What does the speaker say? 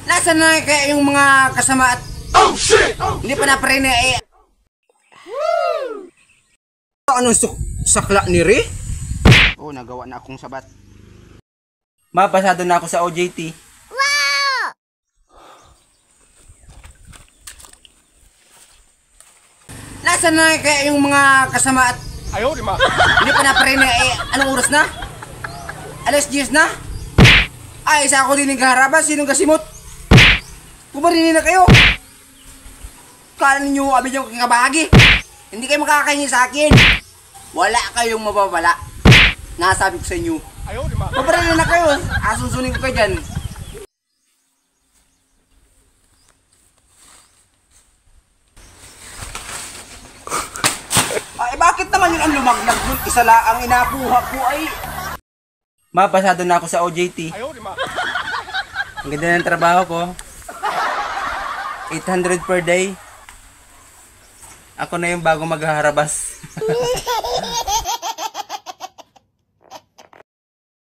Nasaan na kaya yung mga kasama at hindi pa naprene eh. Anong sakla ni Re? Oh, nagawa na akong sabat. Mapasado na ako sa OJT. Wow! Nasaan na kaya yung mga kasama at hindi pa naprene eh. Anong oras na? Alas 10 na? Ay, isa ako din ng kaharaba. Sinong kasimot? Kumarinin na kayo. Kala ninyo abid yung kakabahagi. Hindi kayo makakahingi sa akin. Wala kayong mababala. Nasabi ko sa inyo. Kumarinin na kayo. Asusunin ko kayo dyan. Ay, bakit naman yun ang lumaglag dun? Isa lang ang inakuha ko ay... Mapasado na ako sa OJT. Ang ganda ng trabaho ko. 800 per day. Ako na yung bago maghaharabas.